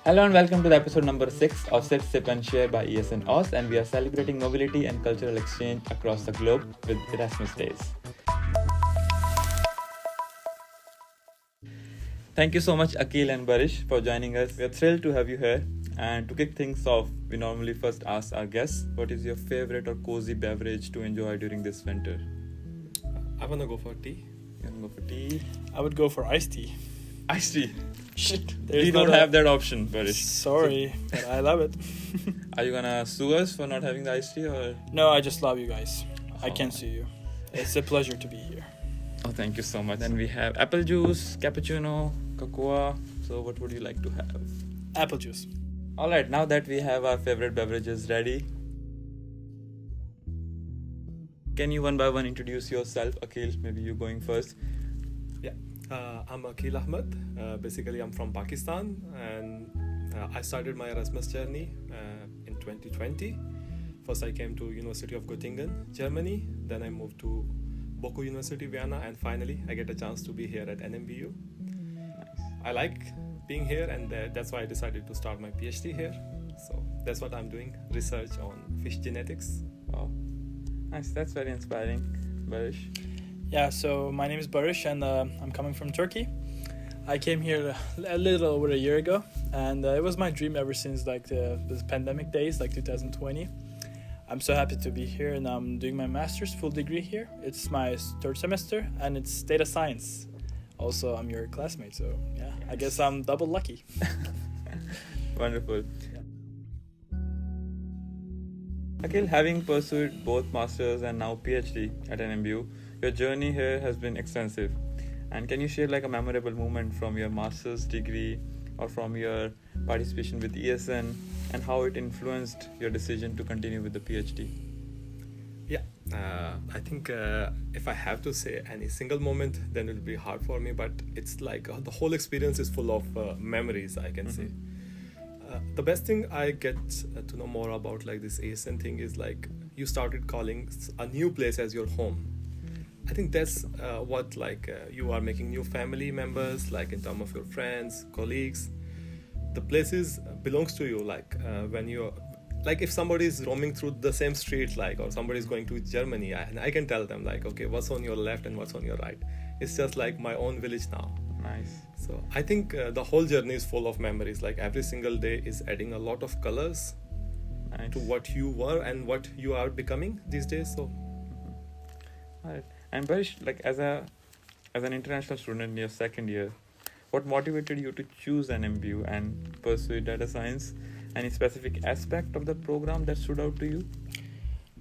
Hello and welcome to the episode number 6 of Sit, Sip and Share by ESN Aus, and we are celebrating mobility and cultural exchange across the globe with Erasmus Days. Thank you so much Aqeel and Baris for joining us. We are thrilled to have you here, and to kick things off, we normally first ask our guests, what is your favorite or cozy beverage to enjoy during this winter? I want to go for tea. You want to go for tea? I would go for iced tea. Iced tea? Shit. We don't have that option, Baris. Sorry, but I love it. Are you gonna sue us for not having the iced tea or? No, I just love you guys. I can't sue you. It's a pleasure to be here. Oh, thank you so much. Then we have apple juice, cappuccino, cocoa. So what would you like to have? Apple juice. Alright, now that we have our favorite beverages ready, can you one by one introduce yourself? Aqeel, maybe you going first. I'm Aqeel Ahmed. Basically, I'm from Pakistan, and I started my Erasmus journey in 2020. First, I came to University of Göttingen, Germany. Then I moved to Boku University, Vienna, and finally, I get a chance to be here at NMBU. Nice. I like being here, and that's why I decided to start my PhD here. So that's what I'm doing, research on fish genetics. Wow. Nice, that's very inspiring. Baris? Yeah, so my name is Baris, and I'm coming from Turkey. I came here a little over a year ago, and it was my dream ever since the pandemic days, like 2020. I'm so happy to be here, and I'm doing my master's full degree here. It's my third semester, and it's data science. Also, I'm your classmate, so yeah, I guess I'm double lucky. Wonderful. Yeah. Aqeel, having pursued both masters and now PhD at NMBU, your journey here has been extensive. And can you share like a memorable moment from your master's degree or from your participation with ESN and how it influenced your decision to continue with the PhD? Yeah, I think if I have to say any single moment, then it'll be hard for me, but it's like the whole experience is full of memories, I can say. The best thing I get to know more about like this ASN thing is like you started calling a new place as your home. I think that's what you are making new family members, like in terms of your friends, colleagues. The places belongs to you, when you're like if somebody is roaming through the same street, or somebody is going to Germany, and I can tell them okay, what's on your left and what's on your right. It's just like my own village now. Nice. So I think the whole journey is full of memories. Like every single day is adding a lot of colors to what you were and what you are becoming these days. So. All right. And Baris, as an international student in your second year, what motivated you to choose NMBU and pursue data science? Any specific aspect of the program that stood out to you?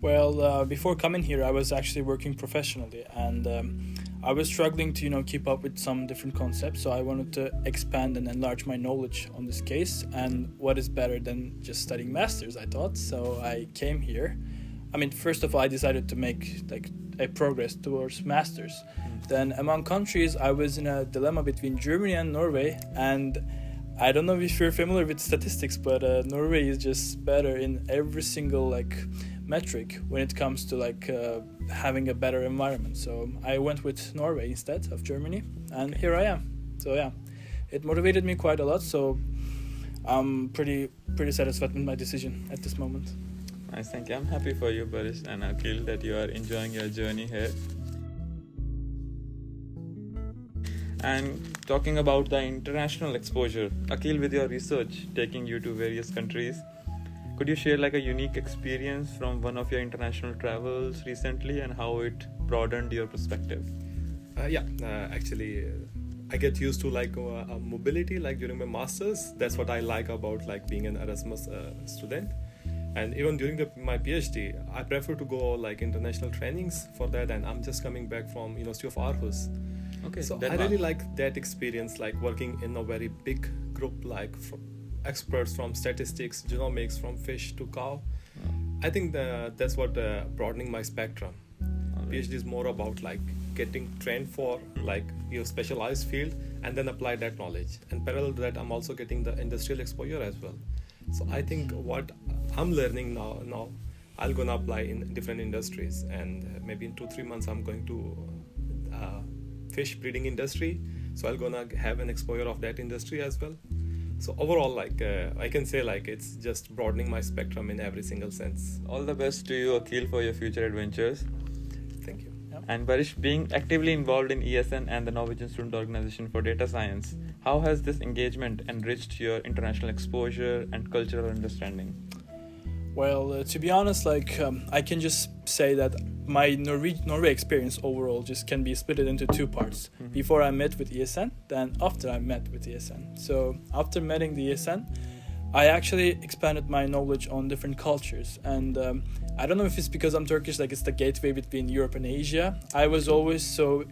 Well, before coming here, I was actually working professionally, and I was struggling to keep up with some different concepts. So I wanted to expand and enlarge my knowledge on this case. And what is better than just studying masters, I thought. So I came here. I mean, first of all, I decided to make a progress towards masters. Then among countries, I was in a dilemma between Germany and Norway, and I don't know if you're familiar with statistics, but Norway is just better in every single metric when it comes to having a better environment. So I went with Norway instead of Germany, and here I am. So yeah, it motivated me quite a lot. So I'm pretty satisfied with my decision at this moment. Nice, thank you. I'm happy for you, Baris and Aqeel, that you are enjoying your journey here. And talking about the international exposure, Aqeel, with your research taking you to various countries, could you share a unique experience from one of your international travels recently and how it broadened your perspective? Actually, I get used to mobility during my masters. That's what I like about being an Erasmus student. And even during my PhD, I prefer to go international trainings for that. And I'm just coming back from University of Aarhus. Okay. So I really like that experience, working in a very big group, experts from statistics, genomics, from fish to cow. Oh. I think that's what broadening my spectrum. Right. PhD is more about getting trained for your specialized field and then apply that knowledge. And parallel to that, I'm also getting the industrial exposure as well. So I think what I'm learning now I'm gonna apply in different industries, and maybe in 2-3 months I'm going to fish breeding industry, so I'm gonna have an exposure of that industry as well. So overall, like I can say, like it's just broadening my spectrum in every single sense. All the best to you, Aqeel, for your future adventures. Thank you. And Baris, being actively involved in ESN and the Norwegian Student Organization for Data Science, how has this engagement enriched your international exposure and cultural understanding? Well, to be honest, I can just say that my Norway experience overall just can be split into two parts. Mhm. Before I met with ESN, then after I met with ESN. So after meeting the ESN, I actually expanded my knowledge on different cultures. And I don't know if it's because I'm Turkish, like it's the gateway between Europe and Asia. I was always so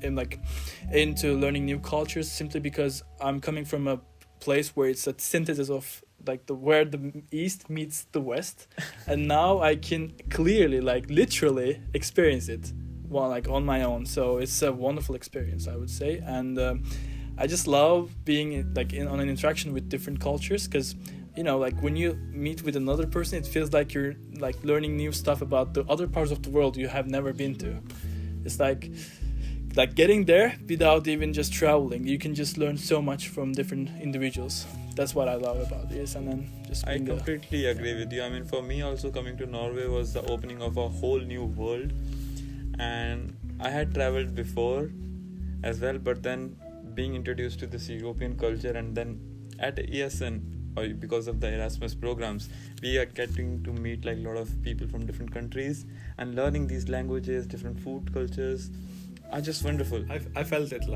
into learning new cultures simply because I'm coming from a place where it's a synthesis of where the East meets the West, and now I can clearly, literally experience it, on my own. So it's a wonderful experience, I would say, and I just love being on an interaction with different cultures, because when you meet with another person, it feels like you're learning new stuff about the other parts of the world you have never been to. It's like getting there without even just traveling. You can just learn so much from different individuals. That's what I love about this, and then just I being completely agree with you. I mean, for me also, coming to Norway was the opening of a whole new world, and I had traveled before as well, but then being introduced to this European culture, and then at ESN, or because of the Erasmus programs, we are getting to meet a lot of people from different countries and learning these languages, different food cultures are just wonderful. I felt it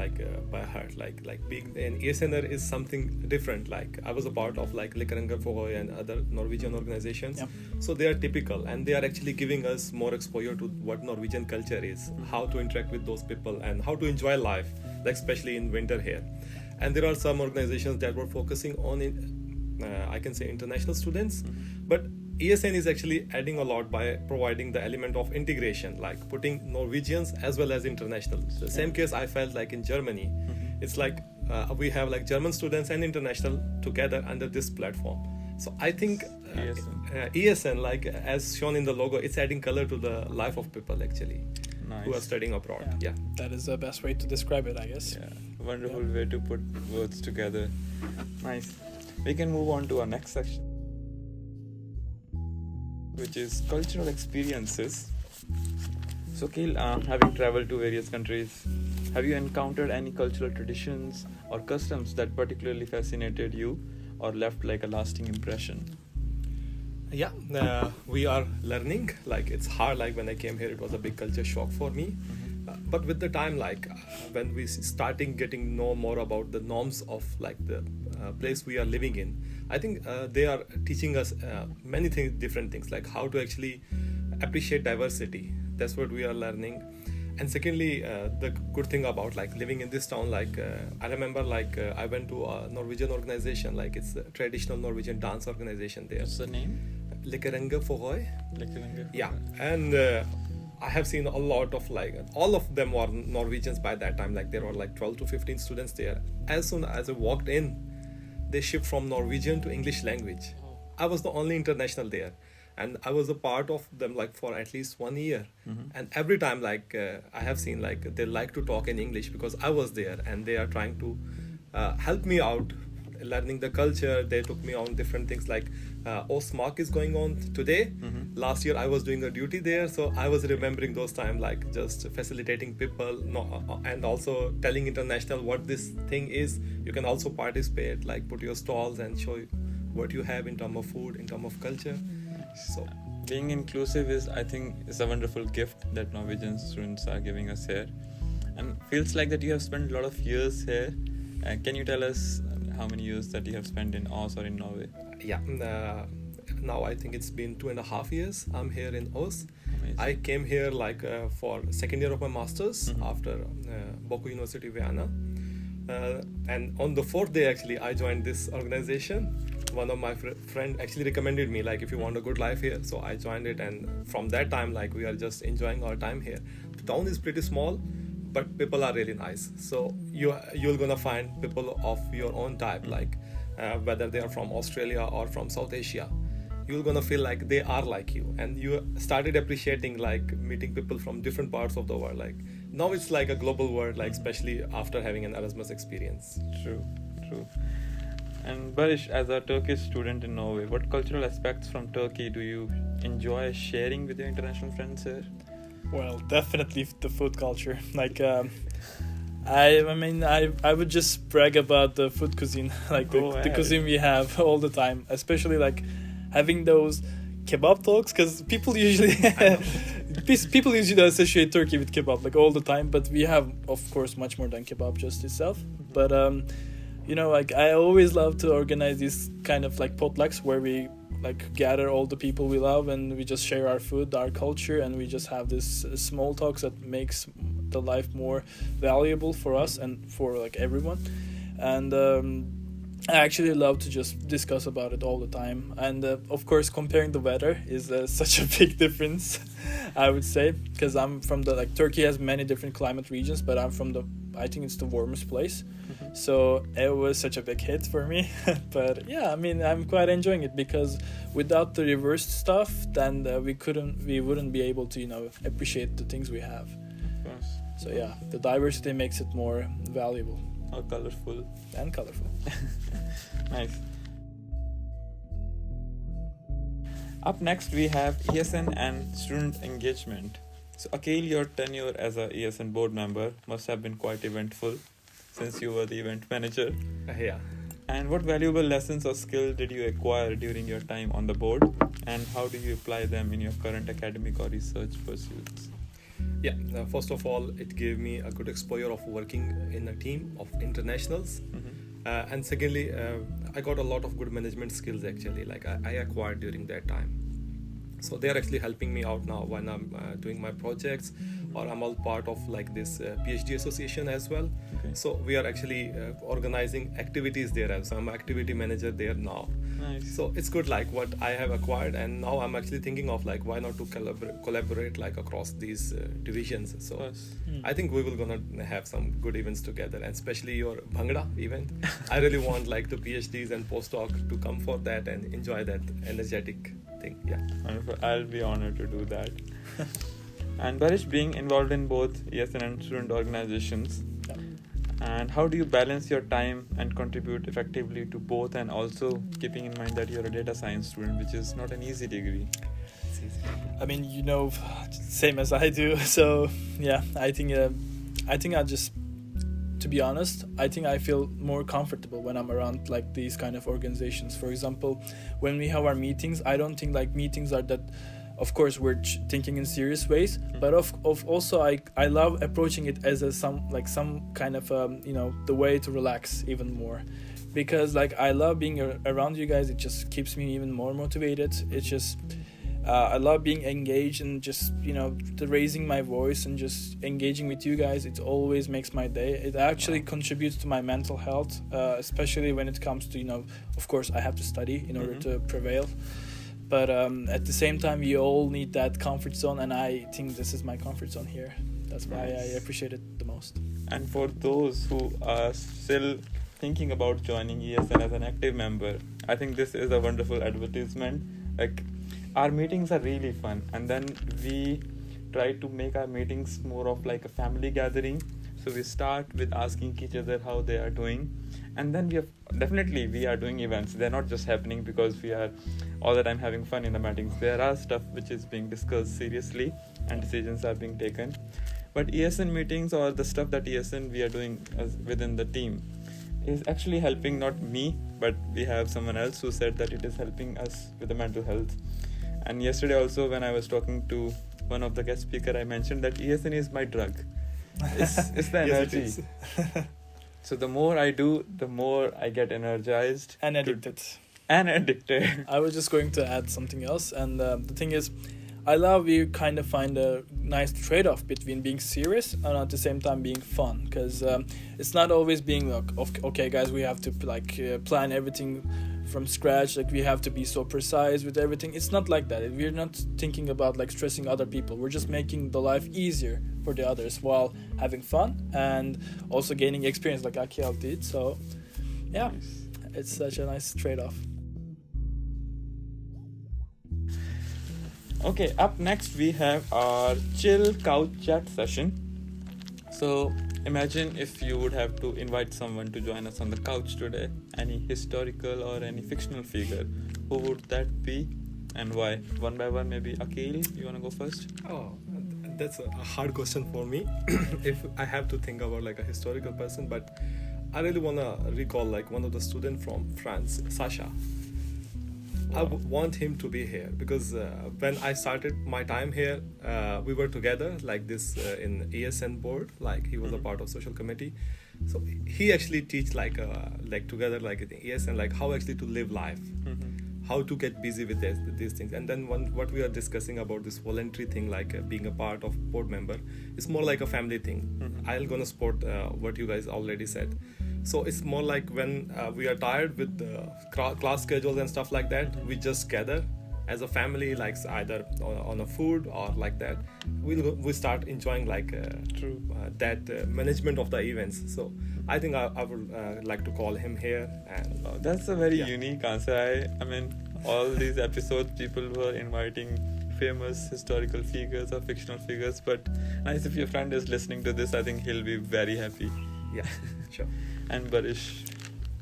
by heart, like being an ESNer is something different. Like I was a part of Likaranga Fohoy and other Norwegian organizations. Yeah. So they are typical, and they are actually giving us more exposure to what Norwegian culture is, how to interact with those people, and how to enjoy life, especially in winter here. And there are some organizations that were focusing on I can say international students, but ESN is actually adding a lot by providing the element of integration, like putting Norwegians as well as international. The same case I felt like in Germany. It's we have German students and international together under this platform. So I think ESN, as shown in the logo, it's adding color to the life of people actually. Nice. Who are studying abroad. Yeah. That is the best way to describe it, I guess. Yeah, wonderful way to put words together. Nice. We can move on to our next section, which is cultural experiences. So Aqeel, having traveled to various countries, have you encountered any cultural traditions or customs that particularly fascinated you or left a lasting impression? Yeah, we are learning. It's hard. When I came here, it was a big culture shock for me. But with the time, when we starting getting know more about the norms of the place we are living in, I think they are teaching us many different things, like how to actually appreciate diversity. That's what we are learning. And secondly, the good thing about living in this town, I remember I went to a Norwegian organization, it's a traditional Norwegian dance organization there. What's the name? Likaranga Fohoy. Likaranga. Yeah, and I have seen a lot of all of them were Norwegians by that time. There were 12 to 15 students there. As soon as I walked in, they shift from Norwegian to English language. I was the only international there, and I was a part of them for at least 1 year. And every time I have seen they like to talk in English because I was there, and they are trying to help me out learning the culture. They took me on different things Osmark is going on today. Last year I was doing a duty there, so I was remembering those times, just facilitating people, and also telling international what this thing is. You can also participate, put your stalls and show what you have in terms of food, in terms of culture. So being inclusive I think is a wonderful gift that Norwegian students are giving us here, and feels like that you have spent a lot of years here. Can you tell us how many years that you have spent in Os or in Norway? Yeah, now I think it's been 2.5 years I'm here in Os. Amazing. I came here for second year of my masters after Boku University Vienna, and on the 4th day actually I joined this organization. One of my friend actually recommended me, if you want a good life here, so I joined it, and from that time we are just enjoying our time here. The town is pretty small, but people are really nice. So you're gonna find people of your own type, whether they are from Australia or from South Asia. You're gonna feel like they are like you, and you started appreciating meeting people from different parts of the world. Now it's a global world, especially after having an Erasmus experience. True. And Barish, as a Turkish student in Norway, what cultural aspects from Turkey do you enjoy sharing with your international friends here? Well, definitely the food culture. Like, I would just brag about the food cuisine, like the cuisine we have all the time, especially like having those kebab talks, because people usually associate Turkey with kebab like all the time, but we have, of course, much more than kebab just itself. But like I always love to organize these kind of like potlucks where we like gather all the people we love and we just share our food, our culture, and we just have this small talks that makes the life more valuable for us and for like everyone. And I actually love to just discuss about it all the time. And of course, comparing the weather is such a big difference, I would say, because I'm from Turkey has many different climate regions, but I'm from I think it's the warmest place. So it was such a big hit for me. But yeah, I mean, I'm quite enjoying it, because without the reversed stuff, then we wouldn't be able to, appreciate the things we have. So yeah, the diversity makes it more valuable. Or colorful. And colorful. Nice. Up next, we have ESN and student engagement. So Aqeel, your tenure as a ESN board member must have been quite eventful, since you were the event manager. Yeah. And what valuable lessons or skill did you acquire during your time on the board, and how do you apply them in your current academic or research pursuits? Yeah, first of all, it gave me a good exposure of working in a team of internationals. And secondly, I got a lot of good management skills actually, like I acquired during that time. So they are actually helping me out now when I'm doing my projects, or I'm all part of like this PhD association as well. Okay. So we are actually organizing activities there, and so I'm an activity manager there now. Nice. So it's good, like what I have acquired, and now I'm actually thinking of like why not to collaborate like across these divisions. So Yes. I think we will gonna have some good events together, and especially your Bhangra event. I really want like the PhDs and postdoc to come for that and enjoy that energetic thing. Yeah. Wonderful. I'll be honored to do that. And Barish, being involved in both ESN and student organizations, and how do you balance your time and contribute effectively to both, and also keeping in mind that you're a data science student, which is not an easy degree? I mean, same as I do. So yeah, I think I just, to be honest, I think I feel more comfortable when I'm around like these kind of organizations. For example, when we have our meetings, I don't think like meetings are that. Of course, we're thinking in serious ways, but of also I love approaching it as some kind of the way to relax even more, because like I love being around you guys. It just keeps me even more motivated. It's just I love being engaged and just raising my voice and just engaging with you guys. It always makes my day. It actually contributes to my mental health, especially when it comes to of course I have to study in order to prevail. But at the same time, we all need that comfort zone, and I think this is my comfort zone here. That's why I appreciate it the most. And for those who are still thinking about joining ESN as an active member, I think this is a wonderful advertisement. Like, our meetings are really fun, and then we try to make our meetings more of like a family gathering. So we start with asking each other how they are doing, and then we are doing events. They're not just happening because we are all the time having fun in the meetings. There are stuff which is being discussed seriously and decisions are being taken. But ESN meetings, or the stuff that ESN we are doing within the team, is actually helping not me, but we have someone else who said that it is helping us with the mental health. And yesterday also, when I was talking to one of the guest speaker, I mentioned that ESN is my drug. It's the energy. Yes, it is. So the more I do, the more I get energized. And addicted. I was just going to add something else. And the thing is, I love we kind of find a nice trade-off between being serious and at the same time being fun. Because it's not always being like, okay, guys, we have to plan everything from scratch. Like, we have to be so precise with everything. It's not like that. We're not thinking about like stressing other people. We're just making the life easier for the others while having fun and also gaining experience like Aqeel did. So yeah, it's such a nice trade-off. Okay, up next we have our chill couch chat session. So imagine if you would have to invite someone to join us on the couch today, any historical or any fictional figure. Who would that be and why? One by one, maybe. Aqeel, you wanna go first? Oh, that's a hard question for me. If I have to think about like a historical person, but I really wanna recall like one of the students from France, Sasha. I want him to be here because when I started my time here, we were together like this in ESN board. Like he was a part of social committee, so he actually teach like together like in ESN like how actually to live life, how to get busy with these things. And then what we are discussing about this voluntary thing, like being a part of board member, it's more like a family thing. I'll gonna support what you guys already said. So it's more like when we are tired with the class schedules and stuff like that, we just gather as a family, like either on a food or like that. We start enjoying like that management of the events. So I think I would like to call him here. And That's a very unique answer. I mean, all these episodes, people were inviting famous historical figures or fictional figures. But nice if your friend is listening to this. I think he'll be very happy. Yeah, sure. And Baris.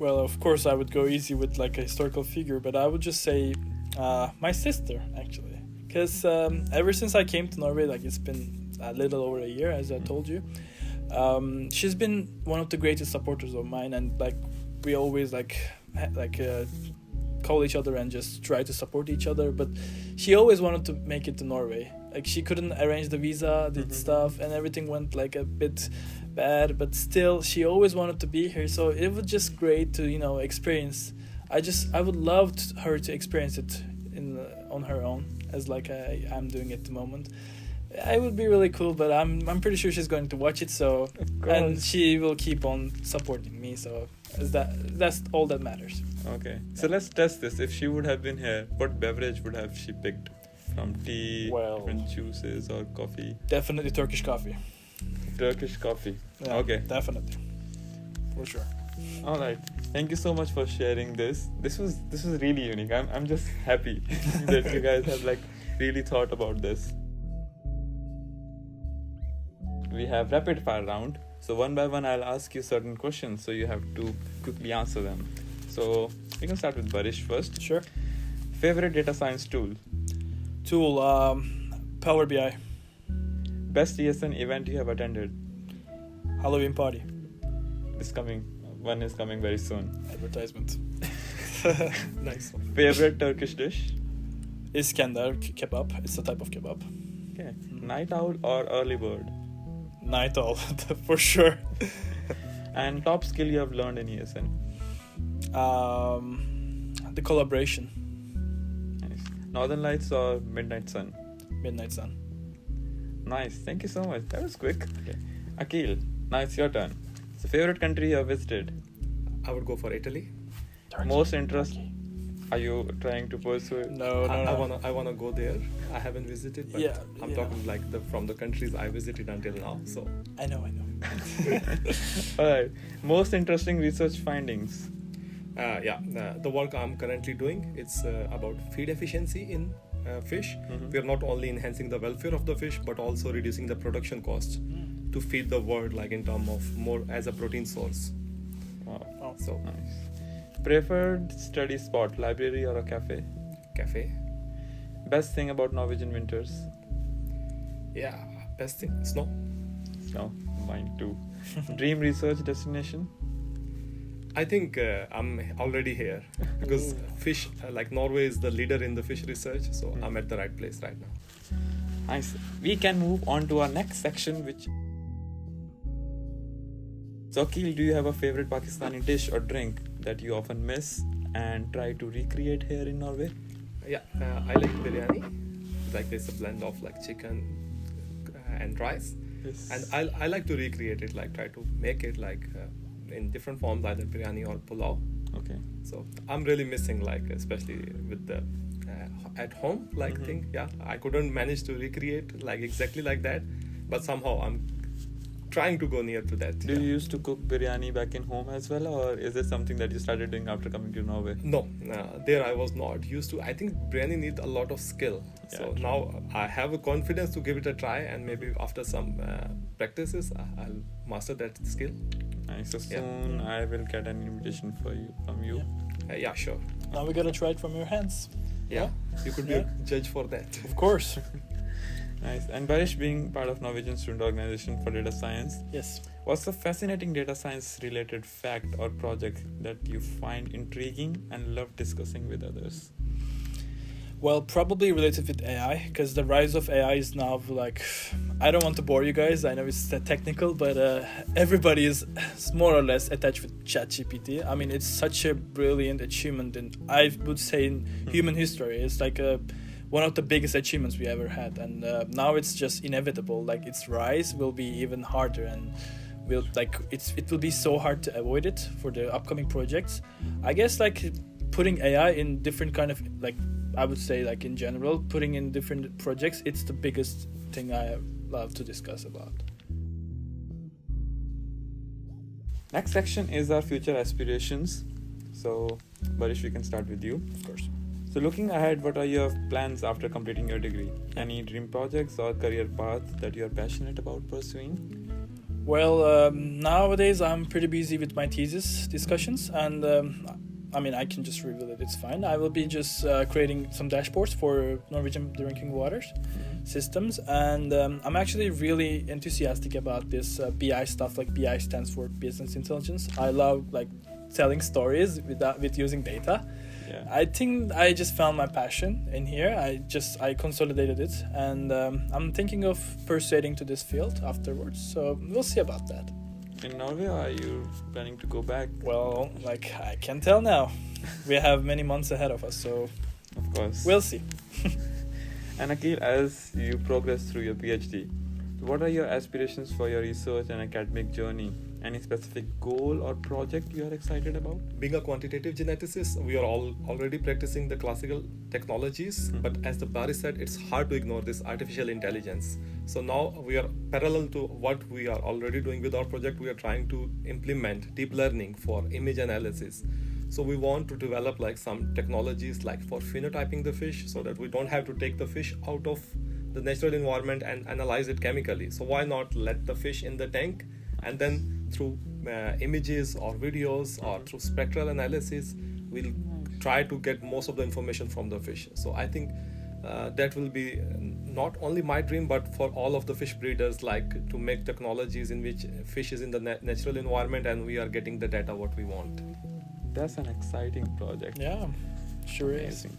Well, of course, I would go easy with like a historical figure, but I would just say my sister, actually. Because ever since I came to Norway, like it's been a little over a year, as I told you, she's been one of the greatest supporters of mine, and like we always call each other and just try to support each other. But she always wanted to make it to Norway. Like she couldn't arrange the visa, did stuff, and everything went like a bit bad, but still she always wanted to be here. So it was just great to experience. I would love her to experience it on her own, as like I'm doing at the moment. It would be really cool, but I'm pretty sure she's going to watch it, so and she will keep on supporting me, so that's all that matters. Okay, so let's test this. If she would have been here, what beverage would have she picked? From tea, different juices, or coffee? Definitely Turkish coffee. Turkish coffee. Yeah, okay, definitely, for sure. All right. Thank you so much for sharing this. This was really unique. I'm just happy that you guys have like really thought about this. We have rapid fire round. So one by one, I'll ask you certain questions. So you have to quickly answer them. So we can start with Baris first. Sure. Favorite data science tool? Power BI. Best ESN event you have attended? Halloween party. This one is coming very soon. Advertisement. Nice. Favorite Turkish dish? Iskender kebab. It's a type of kebab. Okay. Night owl or early bird? Night owl, for sure. And top skill you have learned in ESN? The collaboration. Nice. Northern Lights or Midnight Sun? Midnight Sun. Nice. Thank you so much. That was quick. Okay. Akil, now it's your turn. So favorite country you have visited? I would go for Italy. Turkey. Most interest? Are you trying to pursue it? No. I wanna go there. I haven't visited, but I'm talking like from the countries I visited until now. So I know. Alright. Most interesting research findings? The work I'm currently doing, it's about feed efficiency in fish. We are not only enhancing the welfare of the fish, but also reducing the production costs to feed the world, like in terms of more as a protein source. Wow. So Nice. Preferred study spot, library or a cafe? Cafe. Best thing about Norwegian winters? Yeah, best thing, snow. No, mine too. Dream research destination? I think I'm already here because fish, like Norway is the leader in the fish research, so I'm at the right place right now. Nice. We can move on to our next section, which... So Aqeel, do you have a favorite Pakistani dish or drink that you often miss and try to recreate here in Norway? Yeah, I like biryani. Like there's a blend of like chicken and rice. Yes. And I like to recreate it, like try to make it like in different forms, either biryani or pulao. Okay. So I'm really missing, like especially with the at home like thing. Yeah, I couldn't manage to recreate like exactly like that, but somehow I'm trying to go near to that. Do you used to cook biryani back in home as well, or is it something that you started doing after coming to Norway? No, there I was not used to. I think biryani needs a lot of skill. Yeah, So true. now I have a confidence to give it a try, and maybe after some practices, I'll master that skill. Nice. So Yeah. soon I will get an invitation from you. Yeah, sure. Now we gotta try it from your hands. Yeah, you could be Yeah. a judge for that. Of course. Nice. And Baris, being part of Norwegian Student Organization for Data Science, Yes. what's a fascinating data science related fact or project that you find intriguing and love discussing with others? Well, probably related with AI, because the rise of AI is now like, I don't want to bore you guys. I know it's technical, but everybody is more or less attached with ChatGPT. I mean, it's such a brilliant achievement, and I would say in human history, it's like one of the biggest achievements we ever had. And now it's just inevitable. Like its rise will be even harder, and it will be so hard to avoid it for the upcoming projects. I guess like putting AI in different kind of like, I would say like in general, putting in different projects, it's the biggest thing I love to discuss about. Next section is our future aspirations. So, Baris, we can start with you. Of course. So, looking ahead, what are your plans after completing your degree? Any dream projects or career path that you are passionate about pursuing? Well, nowadays I'm pretty busy with my thesis discussions, and I mean, I can just reveal it, it's fine. I will be just creating some dashboards for Norwegian drinking waters systems, and I'm actually really enthusiastic about this BI stuff. Like BI stands for business intelligence. I love like telling stories with using data. Yeah. I think I just found my passion in here. I consolidated it, and I'm thinking of pursuing to this field afterwards. So we'll see about that. In Norway, or are you planning to go back? Well, like I can tell now, we have many months ahead of us, so Of course. we'll see. And Aqeel, as you progress through your PhD, what are your aspirations for your research and academic journey? Any specific goal or project you are excited about? Being a quantitative geneticist, we are already practicing the classical technologies, but as the Baris said, it's hard to ignore this artificial intelligence. So now we are parallel to what we are already doing with our project. We are trying to implement deep learning for image analysis. So we want to develop like some technologies like for phenotyping the fish, so that we don't have to take the fish out of the natural environment and analyze it chemically. So why not let the fish in the tank, and then through images or videos or through spectral analysis, we'll try to get most of the information from the fish. So I think that will be not only my dream, but for all of the fish breeders, like to make technologies in which fish is in the natural environment and we are getting the data what we want. That's an exciting project. Yeah, sure is. Amazing.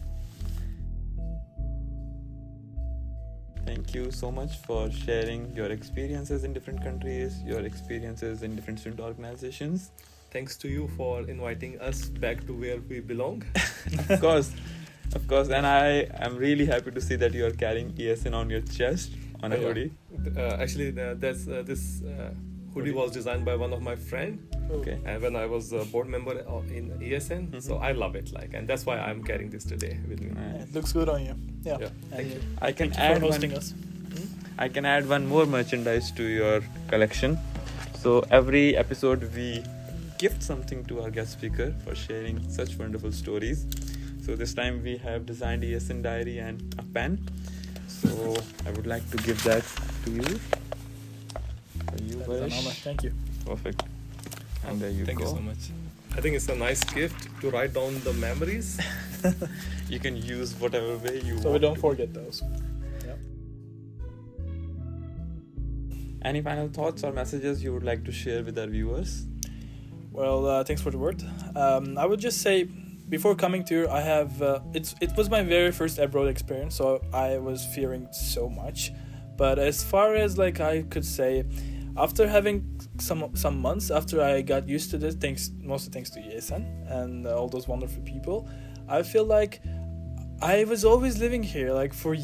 Thank you so much for sharing your experiences in different countries, your experiences in different student organizations. Thanks to you for inviting us back to where we belong. Of course. And I am really happy to see that you are carrying ESN on your chest on a hoodie. Actually, this hoodie was designed by one of my friends. Okay. And when I was a board member in ESN, so I love it, and that's why I'm carrying this today with me. Nice. It looks good on you. Yeah. Yeah, thank you. I can Thank you add for hosting one. us. I can add one more merchandise to your collection. So every episode we gift something to our guest speaker for sharing such wonderful stories. So this time we have designed ESN diary and a pen. So I would like to give that to you. For you, That's an honor. Varish. Thank you. Perfect. And there you Thank go. you so much. I think it's a nice gift to write down the memories. You can use whatever way you want. So we don't to. forget those. Any final thoughts or messages you would like to share with our viewers? Well, thanks for the word. I would just say, before coming to here, I have it was my very first abroad experience, so I was fearing so much. But as far as like I could say, after having some months after I got used to this, mostly thanks to ESN and all those wonderful people, I feel like I was always living here, like for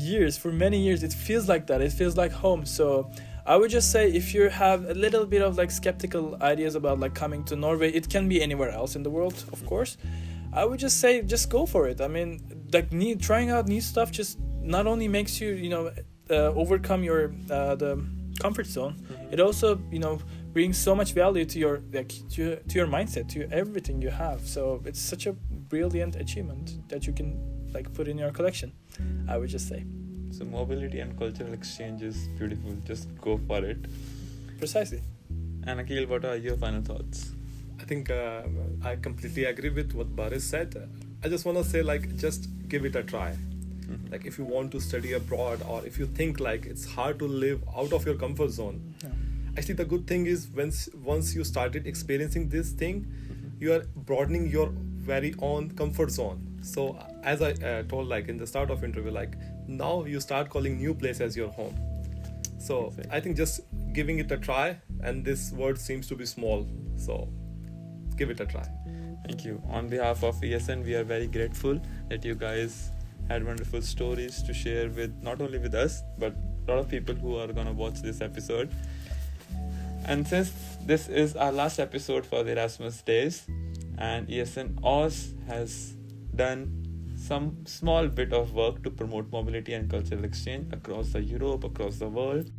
many years. It feels like that. It feels like home. So I would just say, if you have a little bit of like skeptical ideas about like coming to Norway, it can be anywhere else in the world, of course. I would just say, just go for it. I mean, like trying out new stuff just not only makes you, overcome your comfort zone, it also brings so much value to your to your mindset, to everything you have. So it's such a brilliant achievement that you can put in your collection, I would just say. So mobility and cultural exchange is beautiful. Just go for it. Precisely. And Aqeel, what are your final thoughts? I think I completely agree with what Baris said. I just want to say, just give it a try. Like, if you want to study abroad, or if you think it's hard to live out of your comfort zone, actually the good thing is once you started experiencing this thing, you are broadening your very own comfort zone. So as I told in the start of interview, now you start calling new place as your home. So exactly. I think just giving it a try, and this word seems to be small, so give it a try. Thank you. On behalf of ESN, we are very grateful that you guys had wonderful stories to share with not only with us, but a lot of people who are going to watch this episode. And since this is our last episode for the Erasmus Days, and ESN Oz has done some small bit of work to promote mobility and cultural exchange across the Europe, across the world.